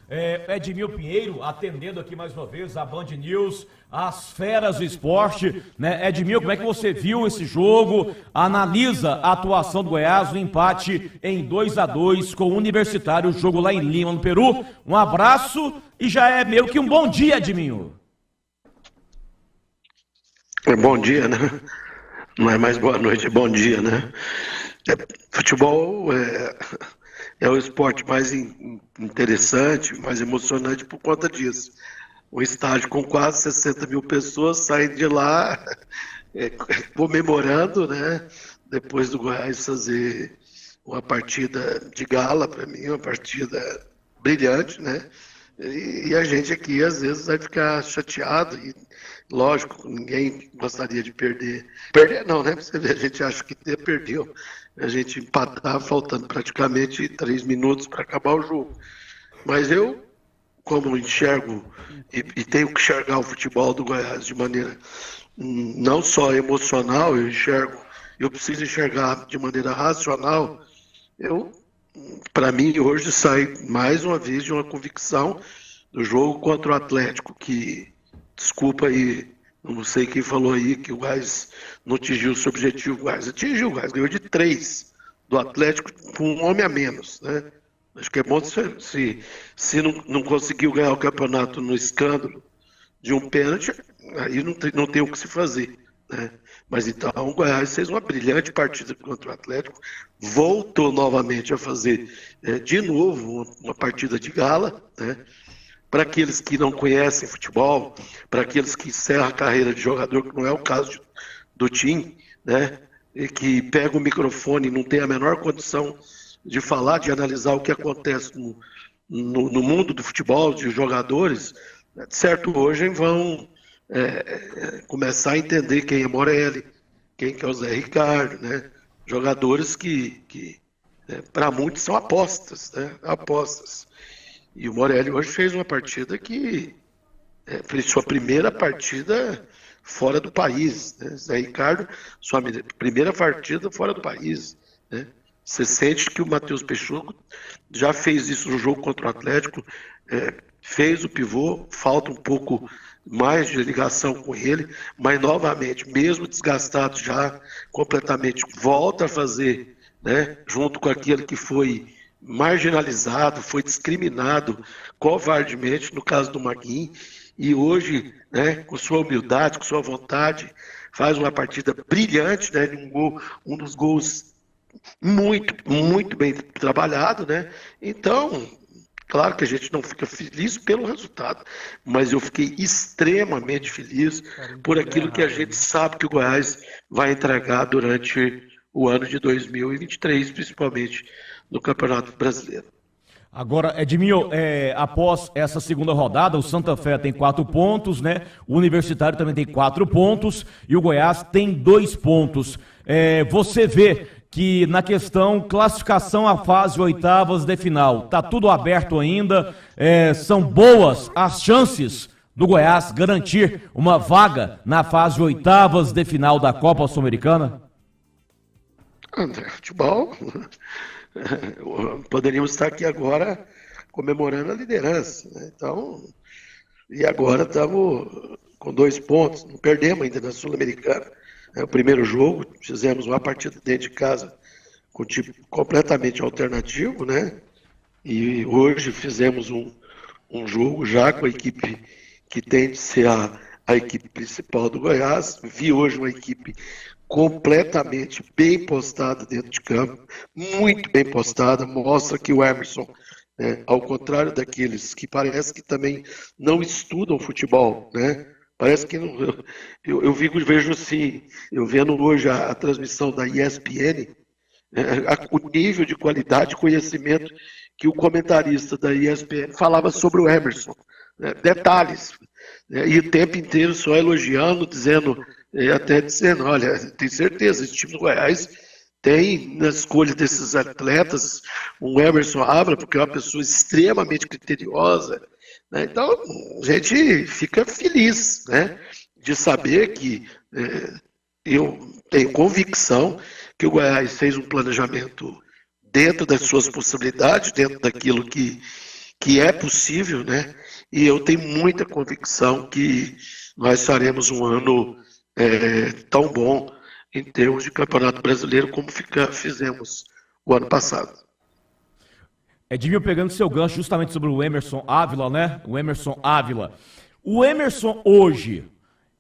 Edmil Pinheiro, atendendo aqui mais uma vez a Band News, as feras do esporte, né? Edmil, como é que você viu esse jogo? Analisa a atuação do Goiás no empate em 2-2 com o Universitário, jogo lá em Lima, no Peru. Um abraço e já é meio que um bom dia, Edmil. Bom dia, né? Não é mais boa noite, é bom dia, né? Futebol é o esporte mais interessante, mais emocionante por conta disso. Um estádio com quase 60 mil pessoas saindo de lá comemorando, né? Depois do Goiás fazer uma partida de gala, para mim, uma partida brilhante, né? E a gente aqui, às vezes, vai ficar chateado e, lógico, ninguém gostaria de perder. Perder não, né? Você vê, a gente acha que perdeu. A gente empatar, faltando praticamente 3 minutos para acabar o jogo. Mas eu, como enxergo e tenho que enxergar o futebol do Goiás de maneira não só emocional, eu preciso enxergar de maneira racional, para mim, hoje sai mais uma vez de uma convicção do jogo contra o Atlético, que, desculpa aí, não sei quem falou aí que o Goiás não atingiu o seu objetivo. O Goiás atingiu, o Goiás ganhou de 3 do Atlético com um homem a menos, né? Acho que é bom se não conseguiu ganhar o campeonato no escândalo de um pênalti, aí não tem o que se fazer, né? Mas então o Goiás fez uma brilhante partida contra o Atlético, voltou novamente a fazer de novo uma partida de gala, né? Para aqueles que não conhecem futebol, para aqueles que encerram a carreira de jogador, que não é o caso do Tim, né? E que pega o microfone e não tem a menor condição de falar, de analisar o que acontece no mundo do futebol, de jogadores, certo, hoje vão começar a entender quem é Morelli, quem que é o Zé Ricardo, né? Jogadores que para muitos são apostas, né? Apostas. E o Morelli hoje fez uma partida que fez sua primeira partida fora do país, né? Zé Ricardo, sua primeira partida fora do país, né? Você sente que o Matheus Peixoto já fez isso no jogo contra o Atlético, fez o pivô, falta um pouco mais de ligação com ele, mas novamente, mesmo desgastado já completamente, volta a fazer, né, junto com aquele que foi marginalizado, foi discriminado covardemente, no caso do Maguinho, e hoje, né, com sua humildade, com sua vontade, faz uma partida brilhante, né, um dos gols muito bem trabalhado, né? Então, claro que a gente não fica feliz pelo resultado, mas eu fiquei extremamente feliz por aquilo que a gente sabe que o Goiás vai entregar durante o ano de 2023, principalmente no Campeonato Brasileiro. Agora, Edmil, após essa segunda rodada, o Santa Fé tem 4 pontos, né? O Universitário também tem 4 pontos e o Goiás tem 2 pontos. Você vê que na questão classificação à fase oitavas de final, tá tudo aberto ainda, são boas as chances do Goiás garantir uma vaga na fase oitavas de final da Copa Sul-Americana? Futebol, poderíamos estar aqui agora comemorando a liderança, né? Então, e agora estamos com 2 pontos, não perdemos ainda na Sul-Americana. O primeiro jogo, fizemos uma partida dentro de casa com um time completamente alternativo, né? E hoje fizemos um jogo já com a equipe que tem de ser a equipe principal do Goiás. Vi hoje uma equipe completamente bem postada dentro de campo, muito bem postada, mostra que o Emerson, né, ao contrário daqueles que parece que também não estudam futebol, né? Parece que não, eu vejo assim, eu vendo hoje a transmissão da ESPN, o nível de qualidade e conhecimento que o comentarista da ESPN falava sobre o Emerson, né? Detalhes, né? E o tempo inteiro só elogiando, até dizendo, olha, tenho certeza, esse time do Goiás tem na escolha desses atletas um Emerson Abra, porque é uma pessoa extremamente criteriosa, né? Então, a gente fica feliz, né, de saber que eu tenho convicção que o Goiás fez um planejamento dentro das suas possibilidades, dentro daquilo que que é possível, né? E eu tenho muita convicção que nós faremos um ano tão bom em termos de Campeonato Brasileiro como fizemos o ano passado. Edmil, pegando seu gancho justamente sobre o Emerson Ávila, né? O Emerson Ávila. O Emerson hoje,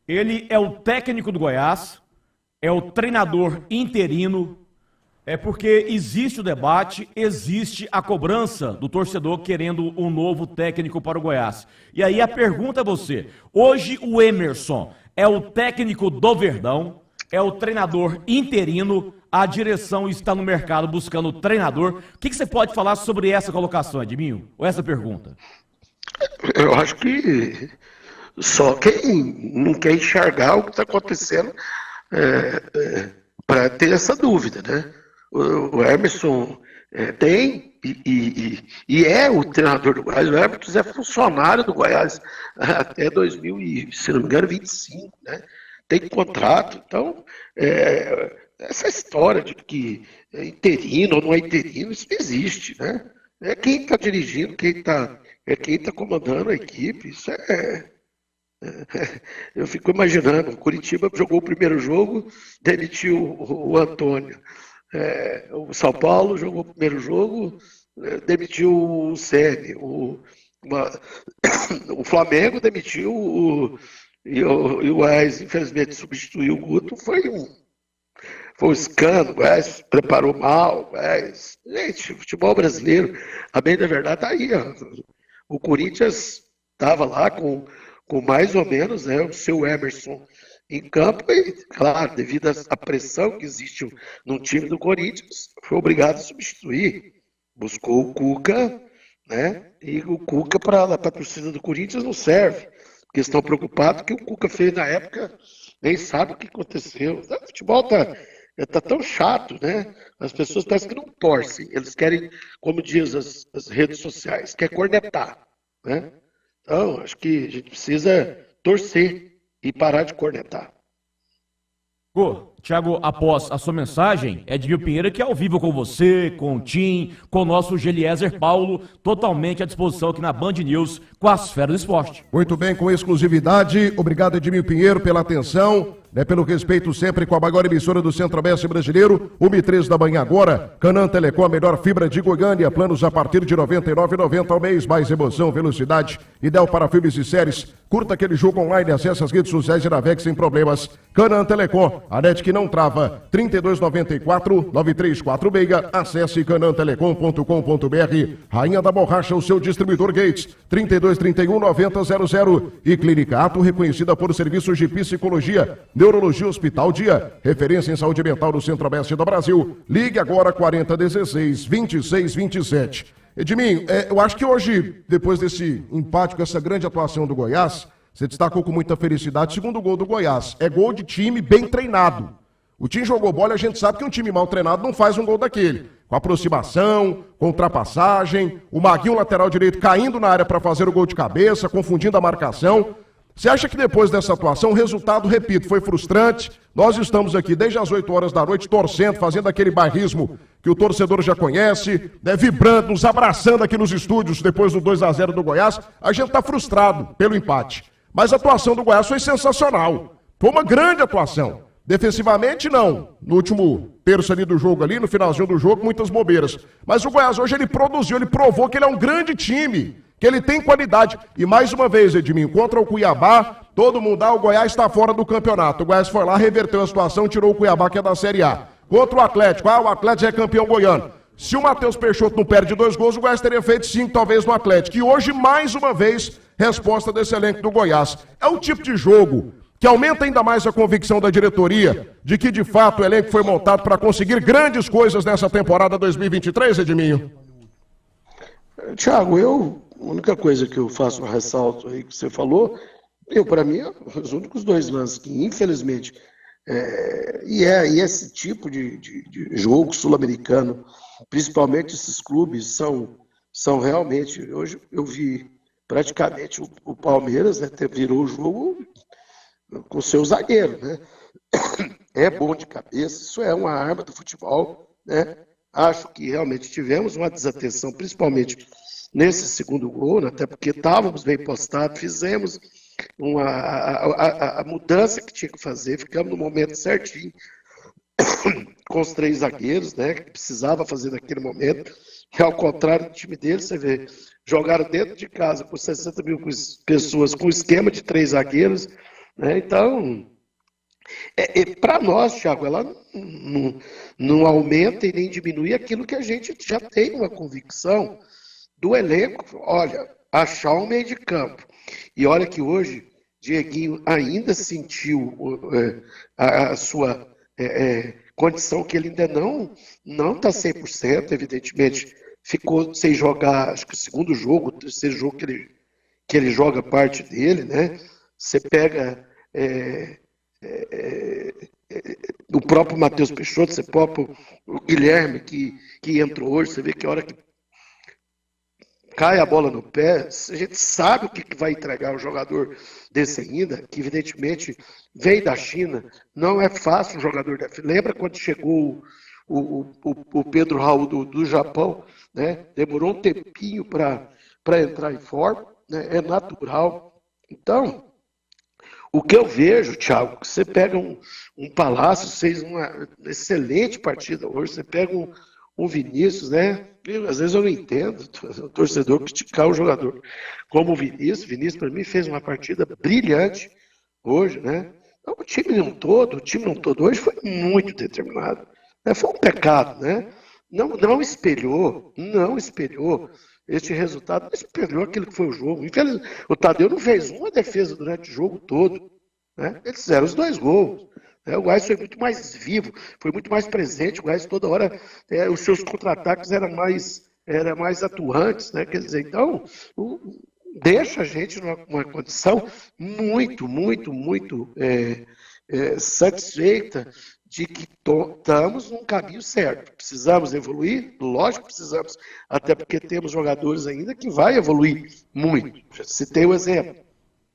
ele é o técnico do Goiás, é o treinador interino, porque existe o debate, existe a cobrança do torcedor querendo um novo técnico para o Goiás. E aí a pergunta a você, hoje o Emerson é o técnico do Verdão, é o treinador interino, a direção está no mercado buscando treinador. O que você pode falar sobre essa colocação, Edminho? Ou essa pergunta? Eu acho que só quem não quer enxergar o que está acontecendo para ter essa dúvida, né? O Emerson tem e é o treinador do Goiás. O Emerson é funcionário do Goiás até 2025, né? Tem contrato. Então, essa história de que é interino ou não é interino, isso não existe, né? É quem está dirigindo, quem tá comandando a equipe. Isso eu fico imaginando. O Curitiba jogou o primeiro jogo, demitiu o Antônio. O São Paulo jogou o primeiro jogo, demitiu o Ceni. O Flamengo demitiu e o Goiás, infelizmente, substituiu o Guto. Foi um escândalo. O Goiás preparou mal. Gente, o futebol brasileiro, a bem da verdade, está aí. Ó. O Corinthians estava lá com mais ou menos, né, o seu Emerson em campo e, claro, devido à pressão que existe no time do Corinthians, foi obrigado a substituir. Buscou o Cuca, né? E o Cuca para a torcida do Corinthians não serve. Porque estão preocupados que o Cuca fez na época, nem sabe o que aconteceu. O futebol tá tão chato, né? As pessoas parecem que não torcem. Eles querem, como diz as redes sociais, quer cornetar, né? Então, acho que a gente precisa torcer e parar de cornetar. Thiago, após a sua mensagem, Edmil Pinheiro que é ao vivo com você, com o Tim, com o nosso Geliezer Paulo, totalmente à disposição aqui na Band News com as feras do esporte. Muito bem, com exclusividade. Obrigado, Edmil Pinheiro, pela atenção. Pelo respeito sempre com a maior emissora do Centro-Oeste brasileiro, 1h13 da manhã agora. Canan Telecom, a melhor fibra de Goiânia, planos a partir de R$ 99,90 ao mês, mais emoção, velocidade, ideal para filmes e séries. Curta aquele jogo online, acesse as redes sociais e navegue sem problemas. Canan Telecom, a net que não trava, 3294-9346, acesse canantelecom.com.br. Rainha da Borracha, o seu distribuidor Gates, 3231-9000. E Clínica Ato, reconhecida por serviços de psicologia, Neurologia Hospital Dia, referência em saúde mental do Centro-Oeste do Brasil. Ligue agora 4016-2627. Edminho, eu acho que hoje, depois desse empate com essa grande atuação do Goiás, você destacou com muita felicidade o segundo gol do Goiás. É gol de time bem treinado. O time jogou bola e a gente sabe que um time mal treinado não faz um gol daquele. Com aproximação, com ultrapassagem, o Maguinho, lateral direito, caindo na área para fazer o gol de cabeça, confundindo a marcação. Você acha que depois dessa atuação o resultado, repito, foi frustrante? Nós estamos aqui desde as 8 horas da noite torcendo, fazendo aquele bairrismo que o torcedor já conhece, vibrando, nos abraçando aqui nos estúdios depois do 2-0 do Goiás. A gente está frustrado pelo empate. Mas a atuação do Goiás foi sensacional. Foi uma grande atuação. Defensivamente, não. No último terço ali do jogo, ali, no finalzinho do jogo, muitas bobeiras. Mas o Goiás hoje ele produziu, ele provou que ele é um grande time, que ele tem qualidade. E mais uma vez, Edminho, contra o Cuiabá, todo mundo, o Goiás está fora do campeonato. O Goiás foi lá, reverteu a situação, tirou o Cuiabá, que é da Série A. Contra o Atlético, o Atlético é campeão goiano. Se o Matheus Peixoto não perde 2 gols, o Goiás teria feito 5, talvez, no Atlético. E hoje, mais uma vez, resposta desse elenco do Goiás. É o tipo de jogo que aumenta ainda mais a convicção da diretoria de que, de fato, o elenco foi montado para conseguir grandes coisas nessa temporada 2023, Edminho. Thiago, a única coisa que eu faço um ressalto aí que você falou, para mim, os únicos 2 lances que, infelizmente, e esse tipo de jogo sul-americano, principalmente esses clubes, são realmente, hoje eu vi praticamente o Palmeiras, né, virou o jogo com o seu zagueiro, né? É bom de cabeça, isso é uma arma do futebol, né? Acho que realmente tivemos uma desatenção, principalmente nesse segundo gol, né, até porque estávamos bem postados, fizemos a mudança que tinha que fazer, ficamos no momento certinho com os 3 zagueiros, né, que precisava fazer naquele momento, que ao contrário do time dele, você vê, jogaram dentro de casa com 60 mil pessoas, com esquema de 3 zagueiros, né, então, para nós, Thiago, ela não aumenta e nem diminui aquilo que a gente já tem uma convicção do elenco, olha, achar um meio de campo, e olha que hoje, Dieguinho ainda sentiu a sua condição que ele ainda não está 100%, evidentemente, ficou sem jogar, acho que o segundo jogo, o terceiro jogo que ele joga parte dele, né? Você pega o próprio Matheus Peixoto, você próprio o Guilherme que entrou hoje, você vê que a hora que cai a bola no pé, a gente sabe o que vai entregar o jogador desse ainda, que evidentemente vem da China, não é fácil um jogador da China. Lembra quando chegou o Pedro Raul do Japão, né? Demorou um tempinho para entrar em forma, né? É natural. Então, o que eu vejo, Thiago, que você pega um Palácio, fez uma excelente partida hoje, você pega um Vinícius, né? Às vezes eu não entendo o torcedor criticar o jogador como o Vinícius para mim fez uma partida brilhante hoje, né? Então, o time não todo hoje foi muito determinado, né? Foi um pecado, né? Não espelhou este resultado, não espelhou aquilo que foi o jogo. O Tadeu não fez uma defesa durante o jogo todo, né? Eles fizeram os 2 gols. O Goiás foi muito mais vivo, foi muito mais presente. O Goiás toda hora, os seus contra-ataques eram mais atuantes, né? Quer dizer, então, deixa a gente numa condição muito satisfeita de que estamos num caminho certo. Precisamos evoluir? Lógico que precisamos, até porque temos jogadores ainda que vai evoluir muito. Já citei o exemplo.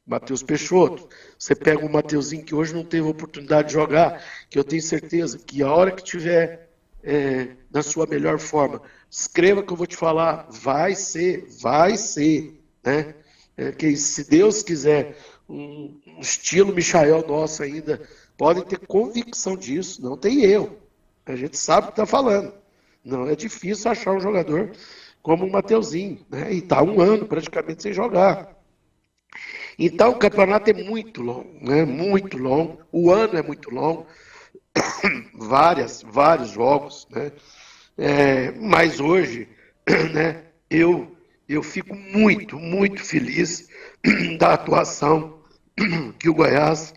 Matheus Peixoto, você pega o Mateuzinho que hoje não teve oportunidade de jogar, que eu tenho certeza que a hora que tiver na sua melhor forma, escreva que eu vou te falar, vai ser, né? Que se Deus quiser, um estilo Michael nosso ainda, podem ter convicção disso, não tem erro, a gente sabe o que está falando, não é difícil achar um jogador como o Mateuzinho, né? E está 1 ano praticamente sem jogar. Então, o campeonato é muito longo, né? Muito longo. O ano é muito longo. Vários jogos, né? Mas hoje, né? Eu fico muito feliz da atuação que o Goiás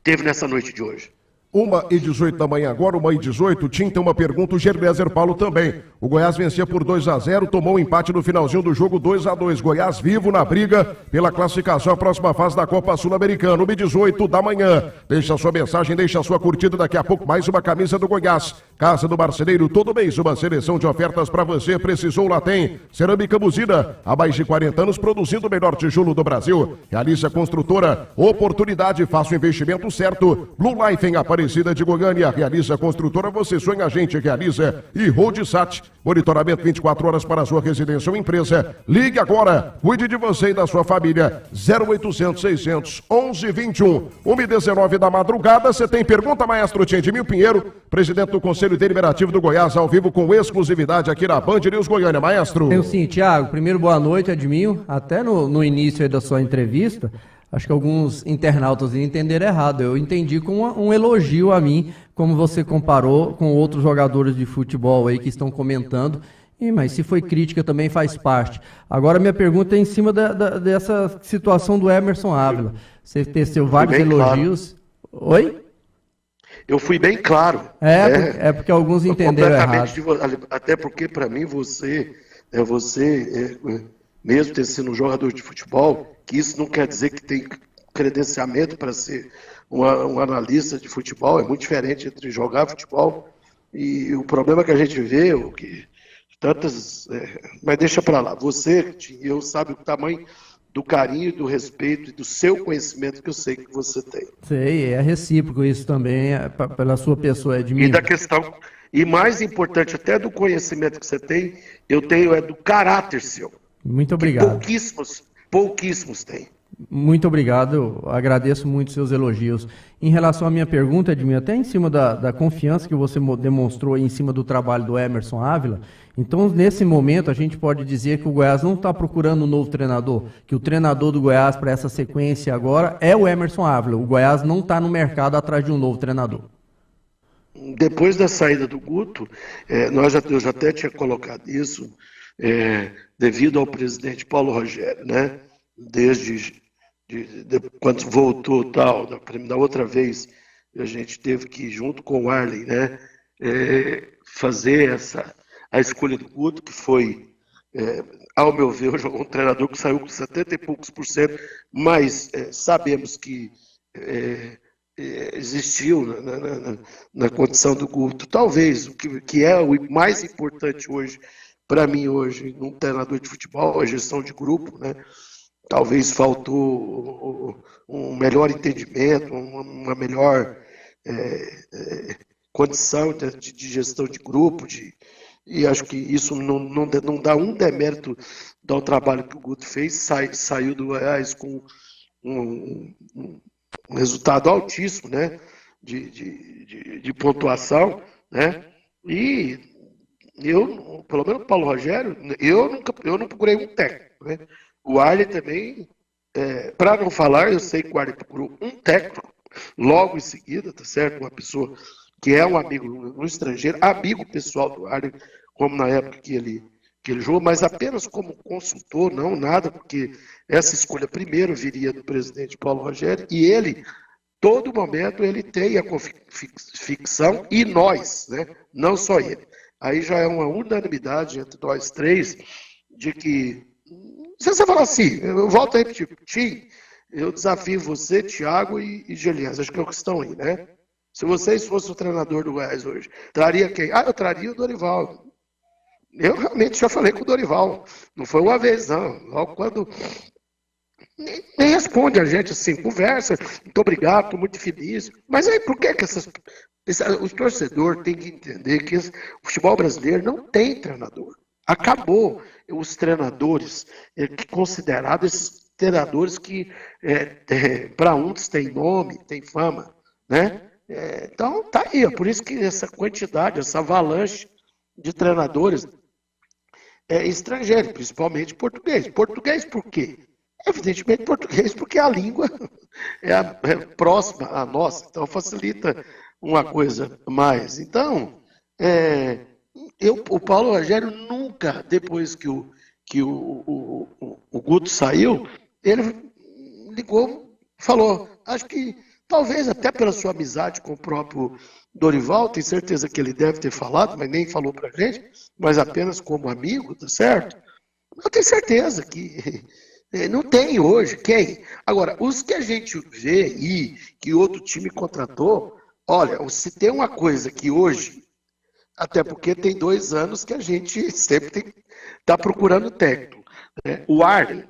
teve nessa noite de hoje. 1h18 da manhã agora, 1h18, Tim tem uma pergunta, o Gerbezer Paulo também. O Goiás vencia por 2-0, tomou um empate no finalzinho do jogo 2-2. Goiás vivo na briga pela classificação à próxima fase da Copa Sul-Americana, 1h18 da manhã. Deixa a sua mensagem, deixa a sua curtida, daqui a pouco mais uma camisa do Goiás. Casa do Marceneiro, todo mês uma seleção de ofertas para você, precisou, lá tem. Cerâmica Buzina, há mais de 40 anos produzindo o melhor tijolo do Brasil. Realiza Construtora, oportunidade, faça o investimento certo. Blue Life em Aparecida de Goiânia, realiza Construtora, você sonha, a gente realiza. E Roadsat, monitoramento 24 horas para a sua residência ou empresa. Ligue agora, cuide de você e da sua família. 0800 600 1121. 1h19 da madrugada, você tem pergunta, maestro Edmil Pinheiro, presidente do Conselho Deliberativo do Goiás, ao vivo com exclusividade aqui na Band News Goiânia. Maestro. Tenho sim, Thiago. Primeiro, boa noite, Edmil. Até no início aí da sua entrevista, acho que alguns internautas entenderam errado. Eu entendi com um elogio a mim, como você comparou com outros jogadores de futebol aí que estão comentando. Mas se foi crítica também faz parte. Agora minha pergunta é em cima dessa situação do Emerson Ávila. Você teceu vários elogios. Claro. Oi? Eu fui bem claro. É porque alguns entenderam errado. Até porque para mim você mesmo ter sido um jogador de futebol, que isso não quer dizer que tem credenciamento para ser um analista de futebol, é muito diferente entre jogar futebol e o problema que a gente vê, mas deixa para lá, você e eu sabe o tamanho do carinho, do respeito e do seu conhecimento que eu sei que você tem. Sei, é recíproco isso também, pela sua pessoa, Edmil. E mais importante até do conhecimento que você tem, eu tenho é do caráter seu. Muito obrigado. Pouquíssimos têm. Muito obrigado, eu agradeço muito seus elogios. Em relação à minha pergunta, Edmir, até em cima da confiança que você demonstrou em cima do trabalho do Emerson Ávila, então nesse momento a gente pode dizer que o Goiás não está procurando um novo treinador, que o treinador do Goiás para essa sequência agora é o Emerson Ávila, o Goiás não está no mercado atrás de um novo treinador. Depois da saída do Guto, eu já até tinha colocado isso, devido ao presidente Paulo Rogério, né? Desde quando voltou da outra vez, a gente teve que, junto com o Arley, né, fazer a escolha do Guto, que foi, ao meu ver, um treinador que saiu com 70 e poucos %, mas sabemos que existiu na condição do Guto. Talvez o que é o mais importante hoje, para mim hoje, num treinador de futebol, a gestão de grupo, né? Talvez faltou um melhor entendimento, uma melhor condição de gestão de grupo, e acho que isso não dá um demérito ao trabalho que o Guto fez, saiu do Goiás com um resultado altíssimo, né, de pontuação, né, e eu, pelo menos o Paulo Rogério, eu não procurei um técnico, né. O Arley também, para não falar, eu sei que o Arley procurou um técnico logo em seguida, tá certo? Uma pessoa que é um amigo no estrangeiro, amigo pessoal do Arley, como na época que ele jogou, mas apenas como consultor, não nada, porque essa escolha primeiro viria do presidente Paulo Rogério, e ele, todo momento, ele tem a convicção, e nós, né? Não só ele. Aí já é uma unanimidade entre nós três, de que se você falar assim, eu volto a repetir, Tim, eu desafio você, Thiago e Gelias, acho que é o que estão aí, né? Se vocês fossem o treinador do Goiás hoje, traria quem? Eu traria o Dorival. Eu realmente já falei com o Dorival, não foi uma vez, não. Logo quando nem responde a gente assim, conversa, muito obrigado, estou muito feliz. Mas aí por que os torcedores têm que entender que o futebol brasileiro não tem treinador? Acabou os treinadores considerados esses treinadores que para uns tem nome, tem fama, né? Então tá aí, por isso que essa quantidade, essa avalanche de treinadores estrangeiros, principalmente português. Português por quê? Evidentemente português porque a língua é próxima à nossa, então facilita uma coisa mais. Então, o Paulo Rogério nunca, depois que o Guto saiu, ele ligou, falou, acho que talvez até pela sua amizade com o próprio Dorival, tenho certeza que ele deve ter falado, mas nem falou pra gente, mas apenas como amigo, tá certo? Eu tenho certeza que não tem hoje quem. Agora, os que a gente vê e que outro time contratou, olha, se tem uma coisa que hoje, até porque tem 2 anos que a gente sempre está procurando técnico, né? O Arley,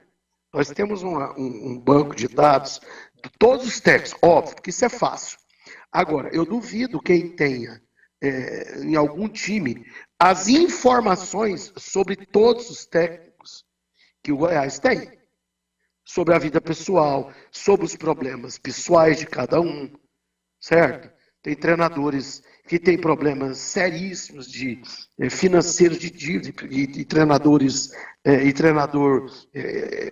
nós temos um banco de dados de todos os técnicos, óbvio que isso é fácil. Agora, eu duvido quem tenha em algum time as informações sobre todos os técnicos que o Goiás tem, sobre a vida pessoal, sobre os problemas pessoais de cada um, certo? Tem treinadores que têm problemas seríssimos financeiros de dívida, e treinadores, e treinador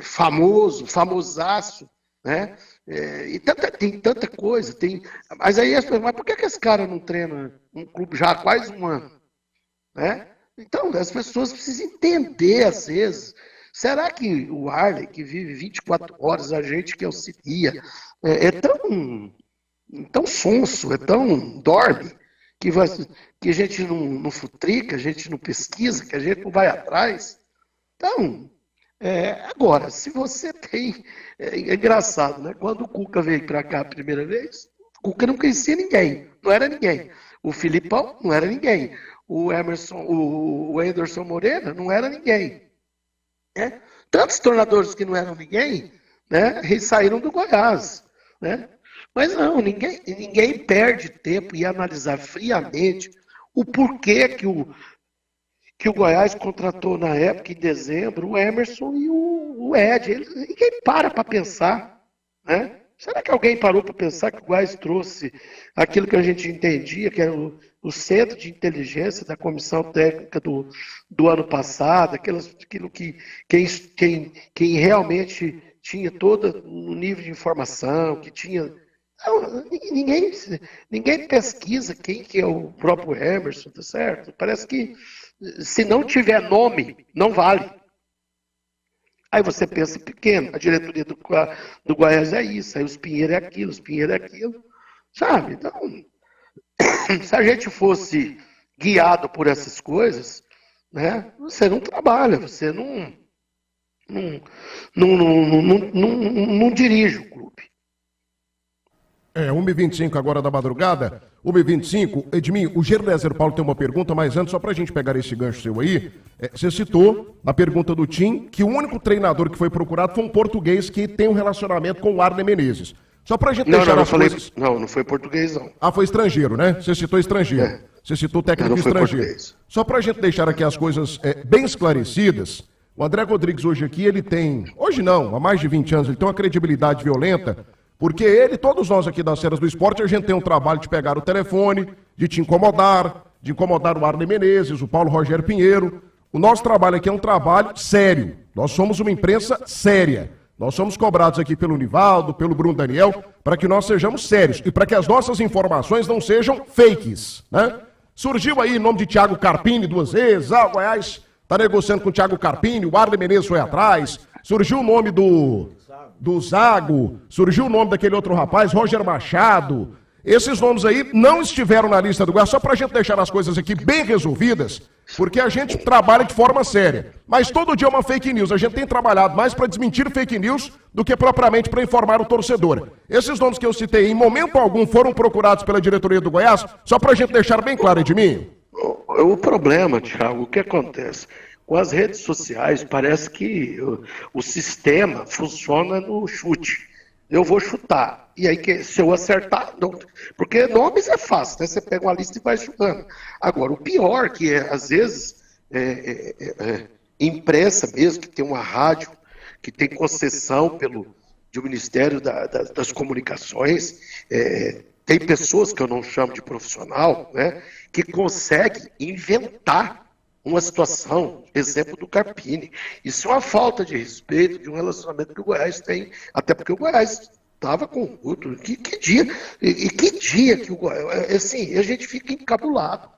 famoso, famosaço, né? Tem tanta coisa, mas aí as pessoas, mas por que esse cara não treina um clube já há quase um ano? Né? Então, as pessoas precisam entender, às vezes, será que o Arley, que vive 24 horas, a gente que auxilia, é tão sonso, dorme, que a gente não futrica, a gente não pesquisa, que a gente não vai atrás? Então, agora, se você tem... É engraçado, né? Quando o Cuca veio para cá a primeira vez, o Cuca não conhecia ninguém, não era ninguém. O Filipão não era ninguém. O Emerson, o Anderson Moreira não era ninguém. Né? Tantos treinadores que não eram ninguém, né? Eles saíram do Goiás. Né? Mas não, ninguém perde tempo em analisar friamente o porquê que o Goiás contratou na época, em dezembro, o Emerson e o Ed. Ninguém para pensar, né? Será que alguém parou para pensar que o Goiás trouxe aquilo que a gente entendia, que era o centro de inteligência da comissão técnica do ano passado, aquilo que quem realmente tinha todo o nível de informação, que tinha... Não, ninguém pesquisa quem que é o próprio Emerson, tá certo? Parece que se não tiver nome, não vale. Aí você pensa pequeno, a diretoria do Goiás é isso, aí os Pinheiro é aquilo, os Pinheiro é aquilo, sabe? Então, se a gente fosse guiado por essas coisas, né, você não trabalha, você não dirige o clube. 1h25 agora da madrugada. 1h25, Edminho, o Gerléser Paulo tem uma pergunta, mas antes, só pra gente pegar esse gancho seu aí, você citou na pergunta do Tim que o único treinador que foi procurado foi um português que tem um relacionamento com o Arlen Menezes. Só pra gente deixar as coisas... Não foi português, não. Ah, foi estrangeiro, né? Você citou estrangeiro. Você citou técnico estrangeiro. Português. Só pra gente deixar aqui as coisas bem esclarecidas, o André Rodrigues hoje aqui, ele tem... Hoje não, há mais de 20 anos, ele tem uma credibilidade violenta. Porque ele, todos nós aqui das Ceras do Esporte, a gente tem um trabalho de pegar o telefone, de te incomodar, de incomodar o Arlen Menezes, o Paulo Rogério Pinheiro. O nosso trabalho aqui é um trabalho sério. Nós somos uma imprensa séria. Nós somos cobrados aqui pelo Nivaldo, pelo Bruno Daniel, para que nós sejamos sérios e para que as nossas informações não sejam fakes, né? Surgiu aí o nome de Thiago Carpini 2 vezes, o Goiás está negociando com o Thiago Carpini, o Arlen Menezes foi atrás, surgiu o nome do Zago, surgiu o nome daquele outro rapaz, Roger Machado. Esses nomes aí não estiveram na lista do Goiás, só pra gente deixar as coisas aqui bem resolvidas, porque a gente trabalha de forma séria. Mas todo dia é uma fake news, a gente tem trabalhado mais para desmentir fake news do que propriamente para informar o torcedor. Esses nomes que eu citei, em momento algum, foram procurados pela diretoria do Goiás, só pra gente deixar bem claro, Edminho. O problema, Thiago, o que acontece? Com as redes sociais, parece que o sistema funciona no chute. Eu vou chutar. E aí, se eu acertar, não. Porque nomes é fácil, né? Você pega uma lista e vai chutando. Agora, o pior que é, às vezes, imprensa mesmo, que tem uma rádio, que tem concessão do Ministério das Comunicações, tem pessoas que eu não chamo de profissional, né? Que conseguem inventar uma situação, exemplo do Carpini. Isso é uma falta de respeito, de um relacionamento que o Goiás tem, até porque o Goiás estava com outro. Que dia? E que dia que o Goiás... Assim, a gente fica encabulado,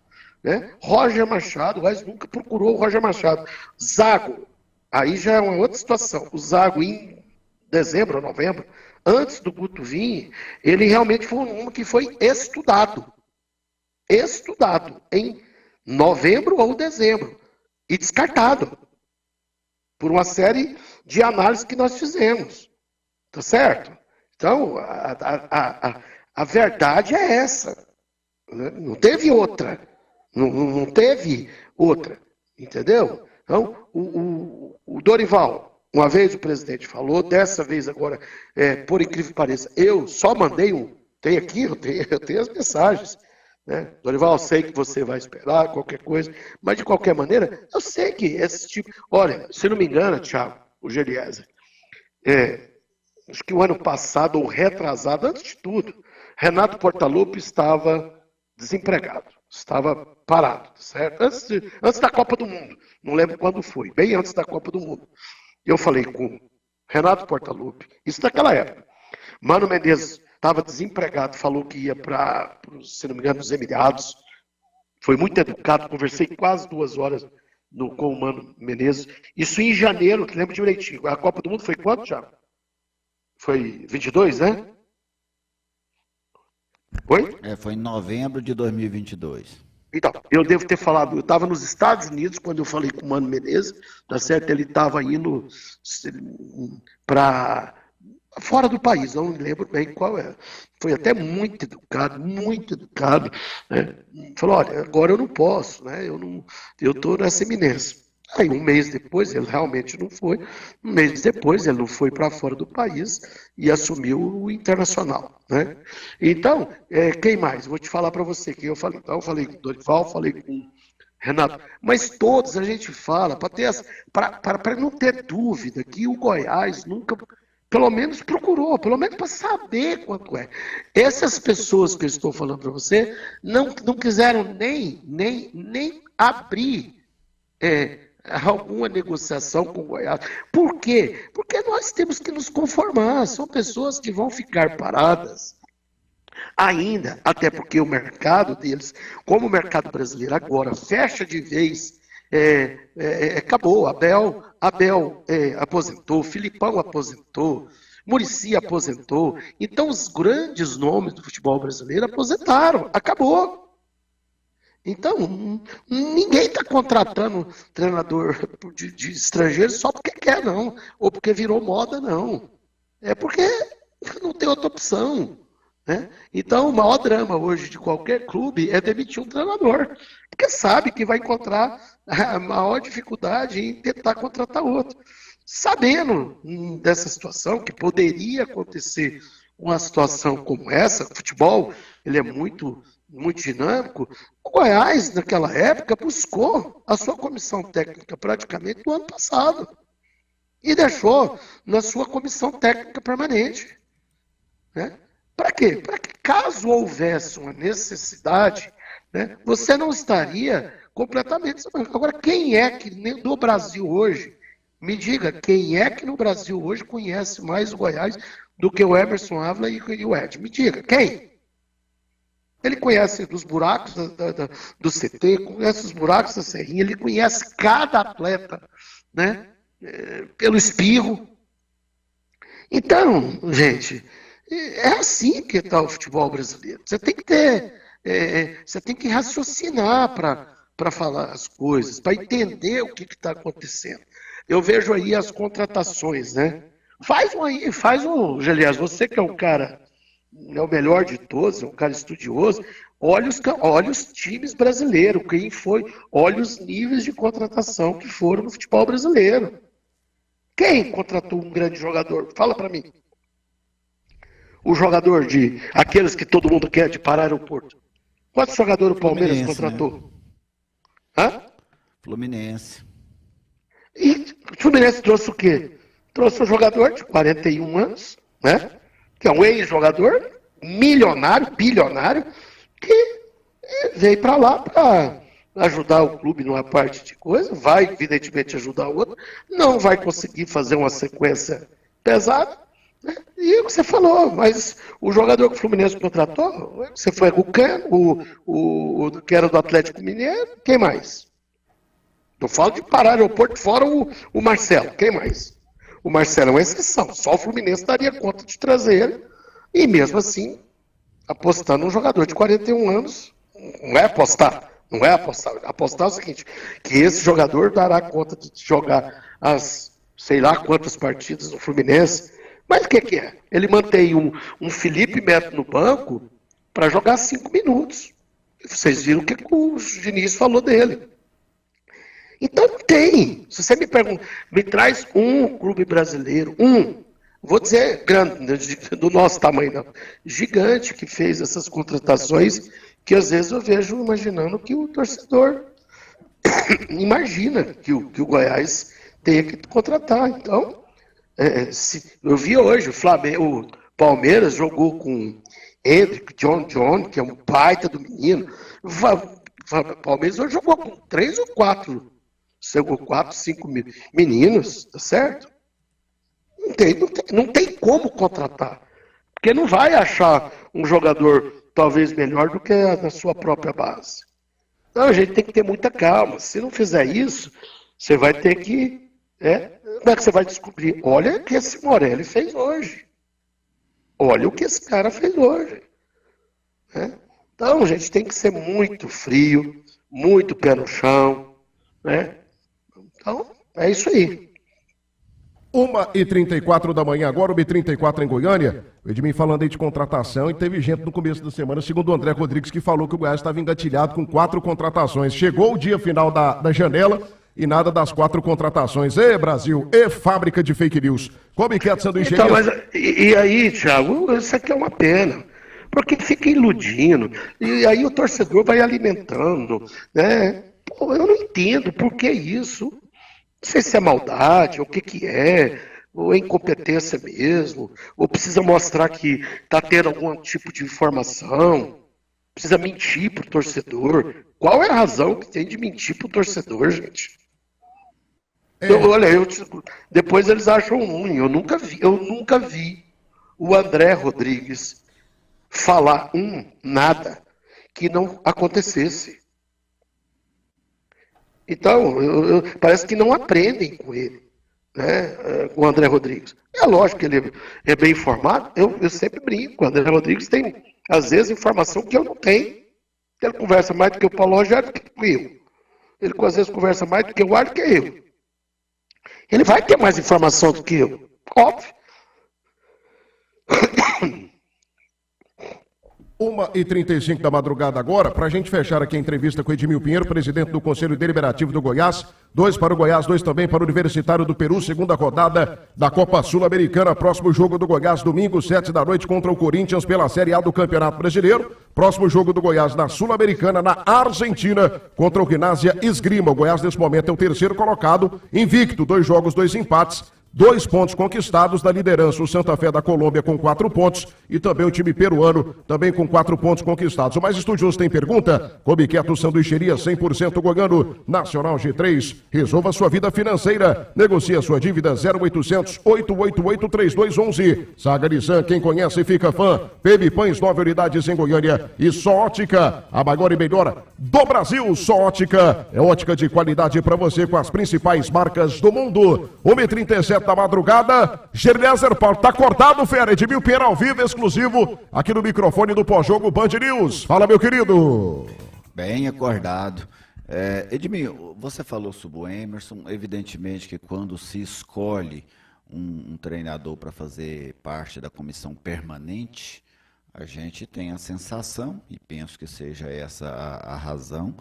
né? Roger Machado, o Goiás nunca procurou o Roger Machado. Zago, aí já é uma outra situação. O Zago, em dezembro ou novembro, antes do Guto vir, ele realmente foi um que foi estudado em novembro ou dezembro, e descartado por uma série de análises que nós fizemos, tá certo? Então, a verdade é essa, né? Não teve outra, não teve outra, entendeu? Então, o Dorival, uma vez o presidente falou, dessa vez agora, por incrível que pareça, eu só mandei tem aqui, eu tenho as mensagens, né? Dorival, eu sei que você vai esperar qualquer coisa, mas de qualquer maneira, eu sei que esse tipo... Olha, se não me engano, Thiago, o Gerléser, acho que o ano passado, ou retrasado, antes de tudo, Renato Portaluppi estava desempregado, estava parado, certo? Antes da Copa do Mundo, não lembro quando foi, bem antes da Copa do Mundo. Eu falei com Renato Portaluppi, isso naquela época. Mano Menezes estava desempregado, falou que ia para, se não me engano, os Emirados. Foi muito educado, conversei quase 2 horas com o Mano Menezes. Isso em janeiro, que lembro direitinho. A Copa do Mundo foi quando, já? Foi 22, né? Foi? Foi em novembro de 2022. Então, eu devo ter falado, eu estava nos Estados Unidos quando eu falei com o Mano Menezes, tá certo? Ele estava indo para... fora do país, não me lembro bem qual era. Foi até muito educado, né? Falou, olha, agora eu não posso, né? Eu estou nessa iminência. Aí um mês depois, ele realmente não foi, um mês depois ele não foi para fora do país e assumiu o Internacional, né? Então, quem mais? Vou te falar para você que eu falei. Então, eu falei com o Dorival, falei com o Renato, mas todos a gente fala, para não ter dúvida que o Goiás nunca, pelo menos procurou, pelo menos para saber quanto é. Essas pessoas que eu estou falando para você não quiseram nem abrir alguma negociação com o Goiás. Por quê? Porque nós temos que nos conformar. São pessoas que vão ficar paradas ainda, até porque o mercado deles, como o mercado brasileiro agora fecha de vez, acabou. Abel aposentou, Filipão aposentou, Muricy aposentou. Então os grandes nomes do futebol brasileiro aposentaram, acabou. Então, ninguém está contratando treinador de estrangeiro só porque quer, não. Ou porque virou moda, não. É porque não tem outra opção, né? Então, o maior drama hoje de qualquer clube é demitir um treinador. Porque sabe que vai encontrar a maior dificuldade em tentar contratar outro. Sabendo dessa situação, que poderia acontecer uma situação como essa, o futebol ele é muito dinâmico. O Goiás, naquela época, buscou a sua comissão técnica praticamente no ano passado e deixou na sua comissão técnica permanente, né? Para quê? Para que, caso houvesse uma necessidade, né, você não estaria completamente... Agora, quem é que no Brasil hoje, me diga, quem é que no Brasil hoje conhece mais o Goiás do que o Emerson Ávila e o Ed? Me diga, quem? Ele conhece os buracos do CT, conhece os buracos da Serrinha, ele conhece cada atleta, né, pelo espirro. Então, gente, é assim que está o futebol brasileiro. Você tem que ter, você tem que raciocinar para falar as coisas, para entender o que está acontecendo. Eu vejo aí as contratações, né? Faz um, Gelias, você que é um cara, é o melhor de todos, é um cara estudioso, olha os times brasileiros, quem foi, olha os níveis de contratação que foram no futebol brasileiro. Quem contratou um grande jogador? Fala para mim. O jogador de aqueles que todo mundo quer de parar aeroporto. Quantos jogadores o Palmeiras contratou? Né? Hã? Fluminense. E o Fluminense trouxe o quê? Trouxe um jogador de 41 anos, né? Que é um ex-jogador, milionário, bilionário, que veio para lá para ajudar o clube numa parte de coisa, vai evidentemente ajudar o outro, não vai conseguir fazer uma sequência pesada, né? E o que você falou, mas o jogador que o Fluminense contratou, você foi o Cano, o que era do Atlético Mineiro, quem mais? Eu falo de parar aeroporto fora o Marcelo, quem mais? O Marcelo é uma exceção, só o Fluminense daria conta de trazer ele, e mesmo assim, apostando num jogador de 41 anos, não é apostar, apostar é o seguinte, que esse jogador dará conta de jogar as, sei lá quantas partidas no Fluminense, mas o que é? Ele mantém um Felipe Neto no banco para jogar 5 minutos, vocês viram o que o Diniz falou dele. Então não tem. Se você me pergunta, me traz um clube brasileiro, vou dizer grande, do nosso tamanho, não, gigante, que fez essas contratações, que às vezes eu vejo imaginando que o torcedor imagina que o Goiás tenha que contratar. Então, eu vi hoje o Palmeiras jogou com Hendrick, John, que é um baita do menino. O Palmeiras hoje jogou com 3 ou 4. Chegou 4, 5 meninos, tá certo? Não tem como contratar. Porque não vai achar um jogador talvez melhor do que a da sua própria base. Então a gente tem que ter muita calma. Se não fizer isso, você vai ter que... como é que você vai descobrir? Olha o que esse Morelli fez hoje. Olha o que esse cara fez hoje. Então a gente tem que ser muito frio, muito pé no chão, né? Então, é isso aí. 1h34 da manhã agora, 1h34 em Goiânia. O Edmir falando aí de contratação e teve gente no começo da semana, segundo o André Rodrigues, que falou que o Goiás estava engatilhado com 4 contratações. Chegou o dia final da janela e nada das 4 contratações. Ê, Brasil, e fábrica de fake news. Come quieto, sanduícheria. Então, mas, e aí, Thiago, isso aqui é uma pena. Porque fica iludindo. E aí o torcedor vai alimentando, né? Pô, eu não entendo por que isso. Não sei se é maldade, ou o que que é, ou é incompetência mesmo, ou precisa mostrar que está tendo algum tipo de informação, precisa mentir pro torcedor. Qual é a razão que tem de mentir pro torcedor, gente? Depois eles acham ruim. Eu nunca vi o André Rodrigues falar nada que não acontecesse. Então, parece que não aprendem com ele, né? Com o André Rodrigues. É lógico que ele é bem informado. Eu sempre brinco. O André Rodrigues tem, às vezes, informação que eu não tenho. Ele conversa mais do que o Paulo Rogério do que eu. Ele, às vezes, conversa mais do que o Ar do que eu. Ele vai ter mais informação do que eu. Óbvio. 1h35 da madrugada agora, para a gente fechar aqui a entrevista com Edmil Pinheiro, presidente do Conselho Deliberativo do Goiás. 2 para o Goiás, 2 também para o Universitário do Peru, segunda rodada da Copa Sul-Americana. Próximo jogo do Goiás, domingo, 7 da noite, contra o Corinthians pela Série A do Campeonato Brasileiro. Próximo jogo do Goiás na Sul-Americana, na Argentina, contra o Ginásio Esgrima. O Goiás, nesse momento, é o terceiro colocado, invicto, 2 jogos, 2 empates. 2 pontos conquistados da liderança, o Santa Fé da Colômbia com 4 pontos e também o time peruano também com 4 pontos conquistados. O mais estudioso tem pergunta? Come quieto, sanduicheria 100% goiano, Nacional G3. Resolva sua vida financeira. Negocie a sua dívida 0800 888 3211. Saga Nissan, quem conhece fica fã. Baby Pães, 9 unidades em Goiânia. E Só Ótica, a maior e melhor do Brasil. Só Ótica é ótica de qualidade para você com as principais marcas do mundo. 1h37 da madrugada, Gerliezer Paulo, tá cortado, fera, Edmil Pinheiro ao vivo, exclusivo, aqui no microfone do pós-jogo Band News. Fala, meu querido. Bem acordado. Edmil, você falou sobre o Emerson, evidentemente que quando se escolhe um treinador para fazer parte da comissão permanente, a gente tem a sensação, e penso que seja essa a razão,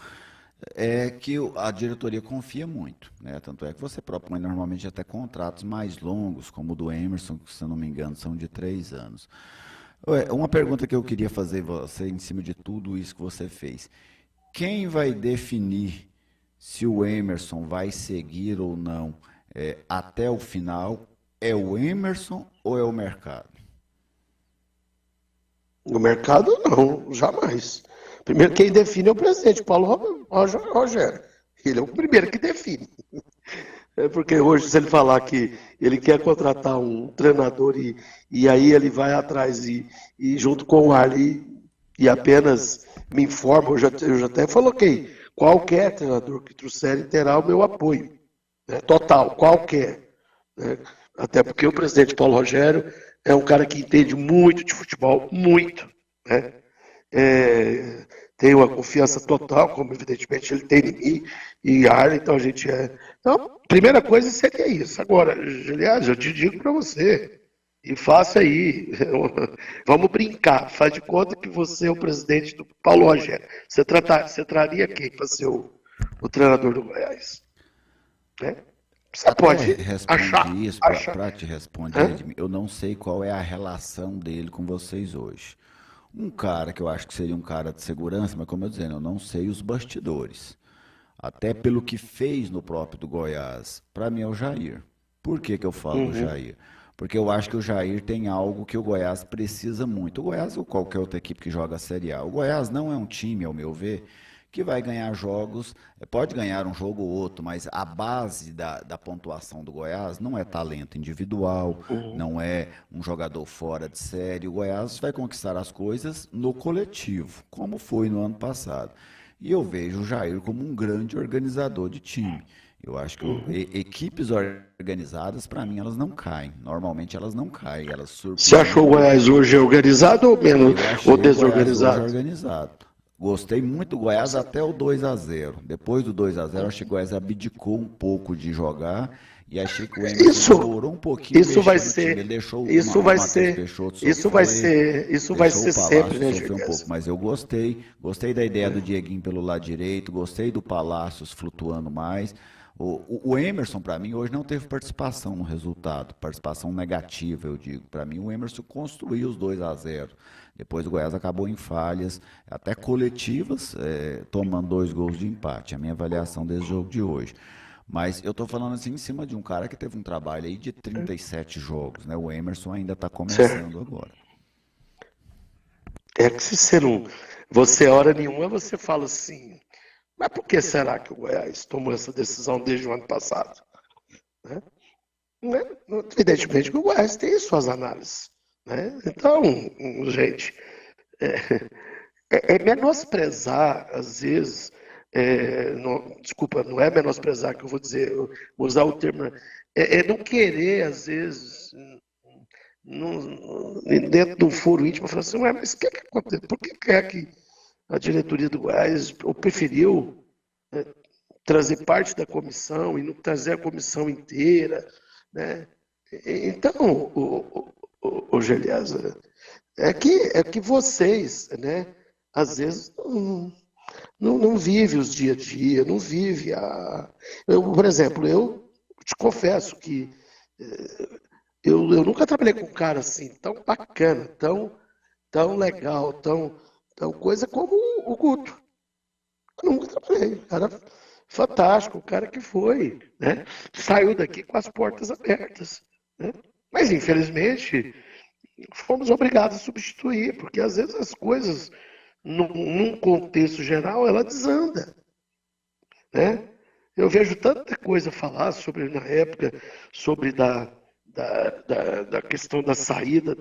é que a diretoria confia muito, né? Tanto é que você propõe normalmente até contratos mais longos, como o do Emerson, que, se eu não me engano, são de 3 anos. Uma pergunta que eu queria fazer você, em cima de tudo isso que você fez. Quem vai definir se o Emerson vai seguir ou não até o final? É o Emerson ou é o mercado? O mercado não, jamais. Primeiro quem define é o presidente, Paulo Rogério. Ele é o primeiro que define. Porque hoje, se ele falar que ele quer contratar um treinador e aí ele vai atrás e junto com o Arley e apenas me informa, eu já até coloquei, qualquer treinador que trouxer terá o meu apoio. Né, total, qualquer. Né, até porque o presidente Paulo Rogério é um cara que entende muito de futebol, muito. Né? Tem uma confiança total, como evidentemente ele tem em mim e Arley, então a gente Então, primeira coisa seria isso. Agora, aliás, eu te digo para você, e faça aí, vamos brincar, faz de conta que você é o presidente do Paulo Rogério. Você traria quem para ser o treinador do Goiás? Né? Você pode achar isso. Para te responder, eu não sei qual é a relação dele com vocês hoje. Um cara que eu acho que seria um cara de segurança, mas como eu dizendo, eu não sei os bastidores. Até pelo que fez no próprio do Goiás, para mim é o Jair. Por que eu falo o Jair? Porque eu acho que o Jair tem algo que o Goiás precisa muito. O Goiás ou qualquer outra equipe que joga a Série A. O Goiás não é um time, ao meu ver, que vai ganhar jogos, pode ganhar um jogo ou outro, mas a base da pontuação do Goiás não é talento individual, não é um jogador fora de série. O Goiás vai conquistar as coisas no coletivo, como foi no ano passado. E eu vejo o Jair como um grande organizador de time. Eu acho que equipes organizadas, para mim, elas não caem. Normalmente elas não caem, elas surpreendem. Você achou o Goiás hoje organizado ou menos ou desorganizado? Organizado. Gostei muito do Goiás até o 2-0. Depois do 2-0, achei que o Goiás abdicou um pouco de jogar e achei que o Emerson demorou um pouquinho. Isso vai ser, isso vai ser sempre, né, Juliano? Mas eu gostei da ideia do Dieguinho pelo lado direito, gostei do Palácios flutuando mais. O Emerson, para mim, hoje não teve participação no resultado, participação negativa, eu digo. Para mim, o Emerson construiu os 2-0. Depois o Goiás acabou em falhas, até coletivas, tomando 2 gols de empate. A minha avaliação desse jogo de hoje. Mas eu estou falando assim em cima de um cara que teve um trabalho aí de 37 jogos, né? O Emerson ainda está começando agora. É que se você hora nenhuma, você fala assim, mas por que será que o Goiás tomou essa decisão desde o ano passado? Né? Evidentemente que o Goiás tem suas análises. Né? Então, gente, menosprezar, às vezes, desculpa, não é menosprezar que eu vou dizer, eu vou usar o termo, não querer, às vezes, dentro de um foro íntimo, falar assim, mas o que aconteceu? Por que é que a diretoria do Goiás preferiu trazer parte da comissão e não trazer a comissão inteira? Né? Então, o Geliasa, é que vocês, né, às vezes, não vive os dia a dia, não vive por exemplo, eu te confesso que eu nunca trabalhei com um cara assim, tão bacana, tão legal, tão coisa como o Guto. Eu nunca trabalhei, cara fantástico, o cara que foi, né, saiu daqui com as portas abertas, né? Mas, infelizmente, fomos obrigados a substituir, porque às vezes as coisas, num contexto geral, ela desanda. Né? Eu vejo tanta coisa a falar sobre, na época, sobre da questão da saída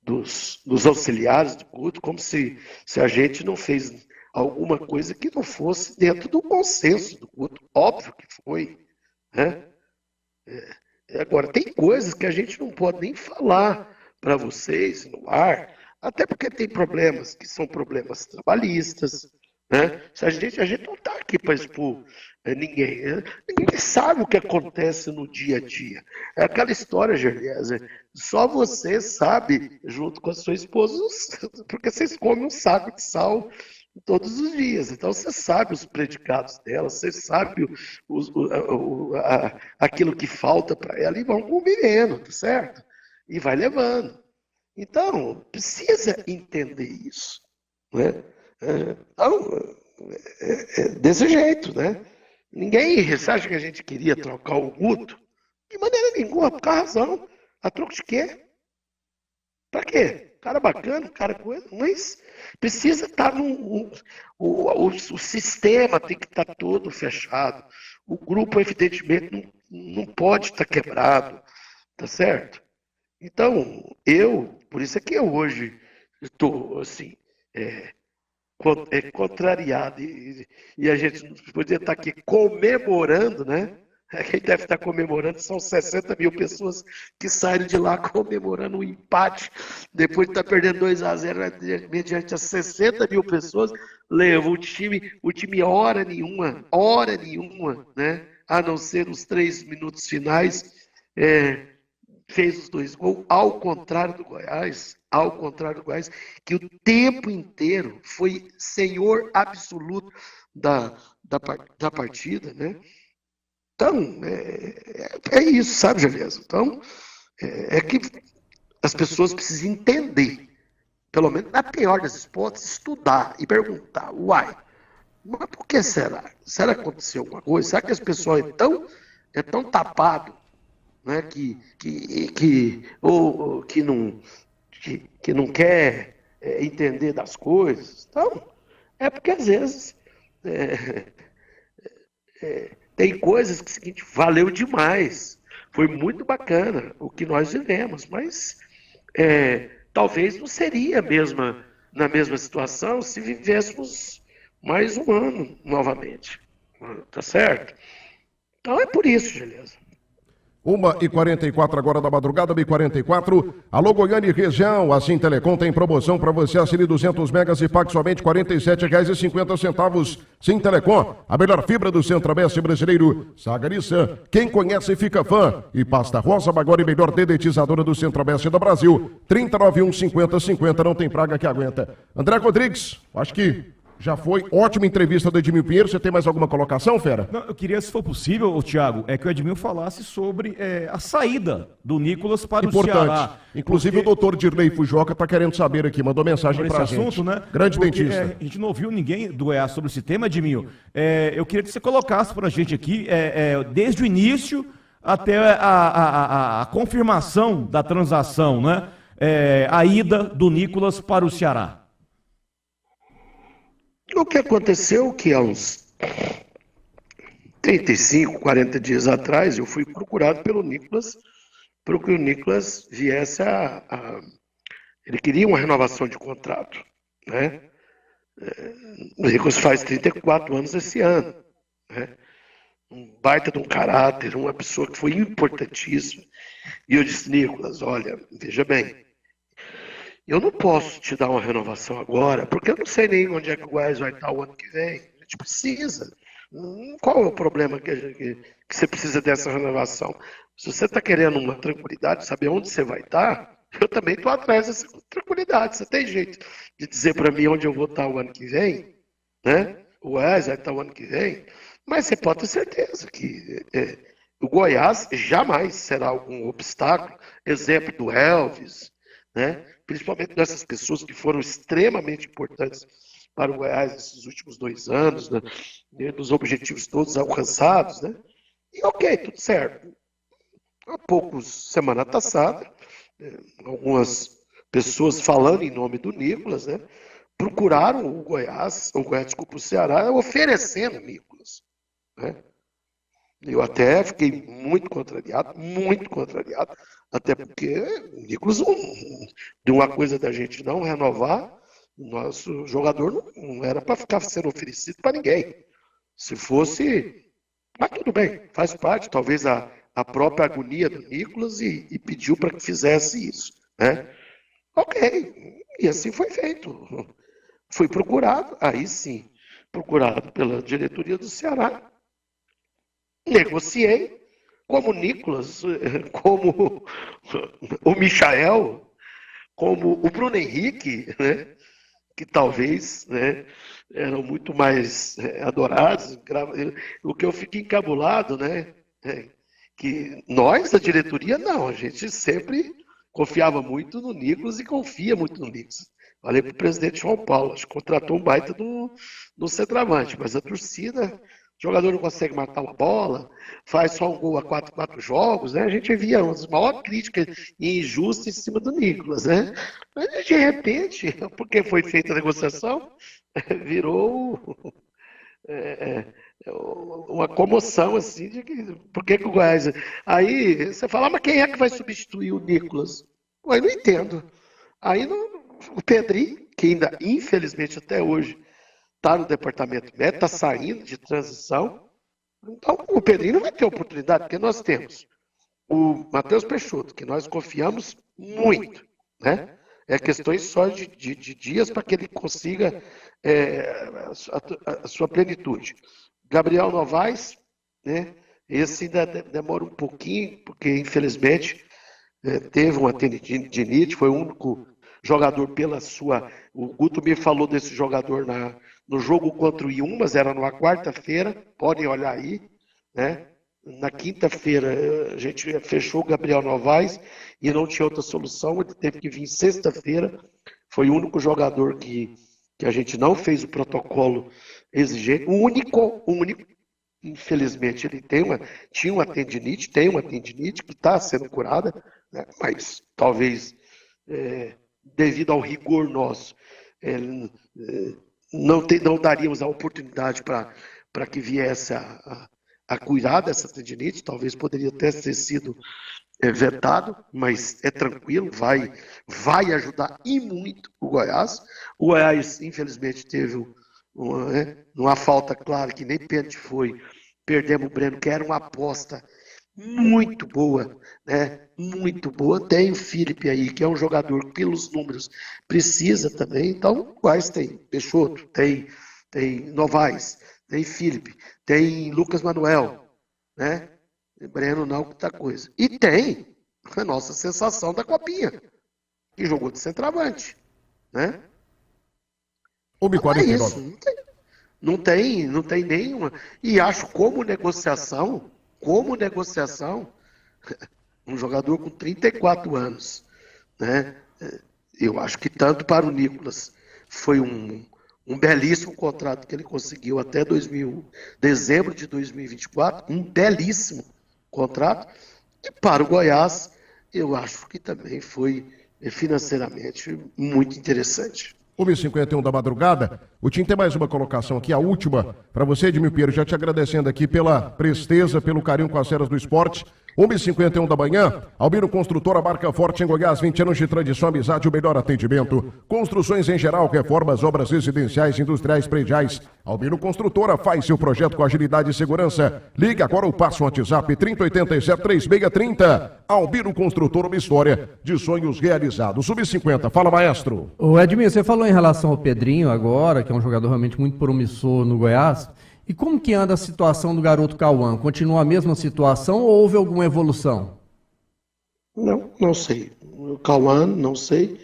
dos auxiliares do culto, como se a gente não fez alguma coisa que não fosse dentro do consenso do culto. Óbvio que foi. Né? Agora, tem coisas que a gente não pode nem falar para vocês no ar, até porque tem problemas que são problemas trabalhistas. Né? A gente não está aqui para expor ninguém. Né? Ninguém sabe o que acontece no dia a dia. É aquela história, Geliasa, só você sabe, junto com a sua esposa, porque vocês comem um saco de sal todos os dias. Então você sabe os predicados dela, você sabe aquilo que falta para ela e vão comendo, tá certo? E vai levando. Então, precisa entender isso. Né? Então, desse jeito, né? Você acha que a gente queria trocar o Guto? De maneira nenhuma, por razão. A troco de quê? Pra quê? Cara bacana, cara coisa, mas precisa estar o sistema tem que estar todo fechado. O grupo, evidentemente, não pode estar quebrado, tá certo? Então, por isso é que eu hoje estou, assim, contrariado, e a gente poderia estar aqui comemorando, né? Quem deve estar comemorando são 60 mil pessoas que saíram de lá comemorando um empate, depois de estar perdendo 2-0 mediante as 60 mil pessoas, levou o time hora nenhuma, né? A não ser os 3 minutos finais, fez os 2 gols, ao contrário do Goiás, que o tempo inteiro foi senhor absoluto da partida, né? Então, é isso, sabe, Geliasa? Então, é que as pessoas precisam entender, pelo menos na pior das hipóteses, estudar e perguntar, mas por que será? Será que aconteceu alguma coisa? Será que as pessoas é tão tapado, né, que não quer entender das coisas? Então, é porque às vezes tem coisas que, seguinte, valeu demais. Foi muito bacana o que nós vivemos, mas talvez não seria na mesma situação se vivêssemos mais um ano novamente. Tá certo? Então é por isso, Geliasa. 1h44 agora da madrugada, 1h44. Alô, Goiânia e região, a Sim Telecom tem promoção para você, assine 200 megas e pague somente R$ 47,50. Sim Telecom, a melhor fibra do Centro-Oeste brasileiro. Sagariça, quem conhece fica fã. E Pasta Rosa, agora e melhor dedetizadora do Centro-Oeste do Brasil. 3091 5050, não tem praga que aguenta. André Rodrigues, acho que Já foi. Ótima entrevista do Edmil Pinheiro. Você tem mais alguma colocação, Fera? Não, eu queria, se for possível, Thiago, que o Edmil falasse sobre a saída do Nicolas para Importante. o Ceará. Inclusive o doutor Dirley Fujoca está querendo saber aqui, mandou mensagem pra gente. Assunto, né? Grande Porque, dentista. a gente não ouviu ninguém do Goiás sobre esse tema, Edmil. Eu queria que você colocasse para a gente aqui, desde o início até a confirmação da transação, né? A ida do Nicolas para o Ceará. O que aconteceu que há uns 35, 40 dias atrás, eu fui procurado pelo Nicolas, para que o Nicolas viesse Ele queria uma renovação de contrato, né? O Nicolas faz 34 anos esse ano, né? Um baita de um caráter, uma pessoa que foi importantíssima. E eu disse, Nicolas, olha, veja bem, eu não posso te dar uma renovação agora, porque eu não sei nem onde é que o Goiás vai estar o ano que vem. A gente precisa. Qual é o problema que você precisa dessa renovação? Se você está querendo uma tranquilidade, saber onde você vai estar, eu também estou atrás dessa tranquilidade. Você tem jeito de dizer para mim onde eu vou estar o ano que vem? Né? O Goiás vai estar o ano que vem? Mas você pode ter certeza que o Goiás jamais será algum obstáculo. Exemplo do Elvis, né? Principalmente dessas pessoas que foram extremamente importantes para o Goiás nesses últimos 2 anos, né? Dos objetivos todos alcançados, né? E ok, tudo certo. Há poucos, semana passada, algumas pessoas falando em nome do Nicolas, né? Procuraram o Goiás, desculpa, o Ceará, oferecendo o Nicolas, né? Eu até fiquei muito contrariado, até porque o Nicolas deu uma coisa da gente não renovar, o nosso jogador não era para ficar sendo oferecido para ninguém. Se fosse, mas tudo bem, faz parte, talvez a própria agonia do Nicolas e pediu para que fizesse isso, né? Ok, e assim foi feito. Fui procurado, aí sim, procurado pela diretoria do Ceará. Negociei, como o Nicolas, como o Michael, como o Bruno Henrique, né, que talvez, né, eram muito mais adorados. O que eu fiquei encabulado, né, que nós, da diretoria, não, a gente sempre confiava muito no Nicolas e confia muito no Nicolas. Falei para o presidente João Paulo, acho que contratou um baita do centroavante, mas a torcida... O jogador não consegue matar uma bola, faz só um gol a 4 jogos, né? A gente via as maiores críticas injustas em cima do Nicolas, né? Mas, de repente, porque foi feita a negociação, virou uma comoção, assim, de que, por que o Goiás... Aí você fala, mas quem é que vai substituir o Nicolas? Eu não entendo. Aí o Pedrinho, que ainda, infelizmente, até hoje, está no departamento médico, está saindo de transição. Então, o Pedrinho não vai ter oportunidade, porque nós temos o Matheus Peixoto, que nós confiamos muito, né? É questões só de dias para que ele consiga a sua plenitude. Gabriel Novaes, né? Esse ainda demora um pouquinho, porque infelizmente teve uma tendinite, foi o único jogador pela sua... O Guto me falou desse jogador no jogo contra o Iumas, era numa quarta-feira, podem olhar aí, né? Na quinta-feira a gente fechou o Gabriel Novaes e não tinha outra solução, ele teve que vir sexta-feira, foi o único jogador que a gente não fez o protocolo exigente, o único, infelizmente ele tinha uma tendinite, tem uma tendinite que está sendo curada, né? Mas talvez devido ao rigor nosso, não daríamos a oportunidade para que viesse a cuidar dessa tendinite, talvez poderia até ter sido vetado, mas é tranquilo, vai ajudar e muito o Goiás. O Goiás, infelizmente, teve uma falta clara, que nem pênalti foi, perdemos o Breno, que era uma aposta muito boa, né? Muito boa. Tem o Felipe aí, que é um jogador que, pelos números, precisa também. Então, o Goiás tem Peixoto, tem Novaes, tem Felipe, tem Lucas Manuel, né? Breno não, muita coisa. E tem a nossa sensação da Copinha, que jogou de centroavante, né? É isso, não tem nenhuma. E acho como negociação, um jogador com 34 anos, né? Eu acho que tanto para o Nicolas foi um belíssimo contrato que ele conseguiu até dezembro de 2024, um belíssimo contrato. E para o Goiás, eu acho que também foi financeiramente muito interessante. 1h51 da madrugada, o Tim tem mais uma colocação aqui, a última, para você, Edmil Pinheiro, já te agradecendo aqui pela presteza, pelo carinho com as feras do esporte. 1h51 da manhã, Albino Construtora, marca forte em Goiás, 20 anos de tradição, amizade, o melhor atendimento. Construções em geral, reformas, obras residenciais, industriais, prediais. Albino Construtora faz seu projeto com agilidade e segurança. Ligue agora ou passa um WhatsApp 3087-3630. Albino Construtora, uma história de sonhos realizados. Sub-50, fala, maestro. Ô Edmil, você falou em relação ao Pedrinho agora, que é um jogador realmente muito promissor no Goiás. E como que anda a situação do garoto Cauã? Continua a mesma situação ou houve alguma evolução? Não sei. O Cauã, não sei.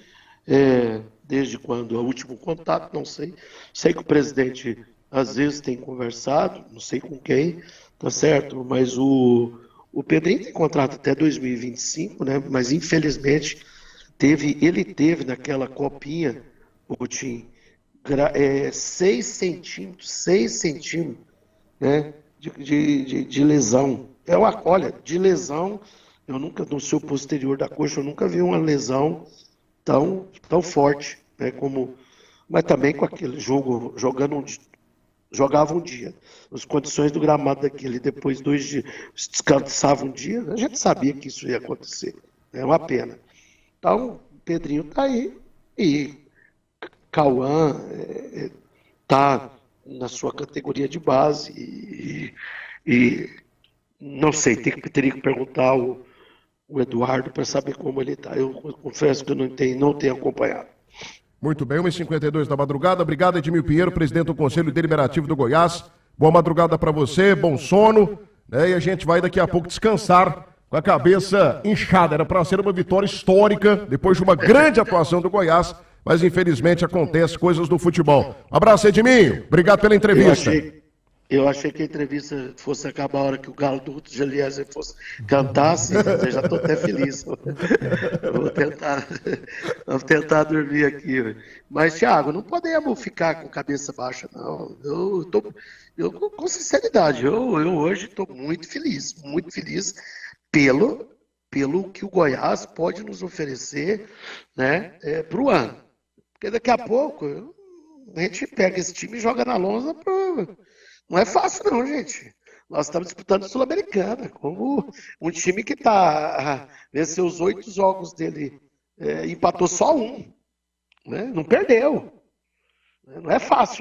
Desde quando? O último contato, não sei. Sei que o presidente às vezes tem conversado, não sei com quem, tá certo? Mas o Pedrinho tem contrato até 2025, né? Mas infelizmente ele teve naquela copinha, o Tim, 6 centímetros, né, de lesão. Olha, de lesão, eu nunca, no seu posterior da coxa, eu nunca vi uma lesão tão forte, né, mas também com aquele jogo, jogava um dia, as condições do gramado daquele, depois 2 dias, descansava um dia, a gente sabia que isso ia acontecer, é uma pena. Então, o Pedrinho tá aí, e Cauã está na sua categoria de base e não sei, teria que perguntar o Eduardo para saber como ele está. Eu confesso que eu não tenho acompanhado. Muito bem, 1h52 da madrugada. Obrigado, Edmil Pinheiro, presidente do Conselho Deliberativo do Goiás. Boa madrugada para você, bom sono. Né? E a gente vai daqui a pouco descansar com a cabeça inchada. Era para ser uma vitória histórica, depois de uma grande atuação do Goiás. Mas infelizmente acontece coisas do futebol. Um abraço, Edminho. Obrigado pela entrevista. Eu achei que a entrevista fosse acabar a hora que o Galo do Ruto Geliezer fosse cantar, assim, eu já estou até feliz. Vou tentar dormir aqui. Mas, Thiago, não podemos ficar com cabeça baixa, não. Eu com sinceridade, eu hoje estou muito feliz pelo que o Goiás pode nos oferecer, né, para o ano. Porque daqui a pouco a gente pega esse time e joga na lousa. Não é fácil não, gente. Nós estamos disputando a Sul-Americana, como um time que venceu os 8 jogos dele, empatou só 1, né? Não perdeu. Não é fácil.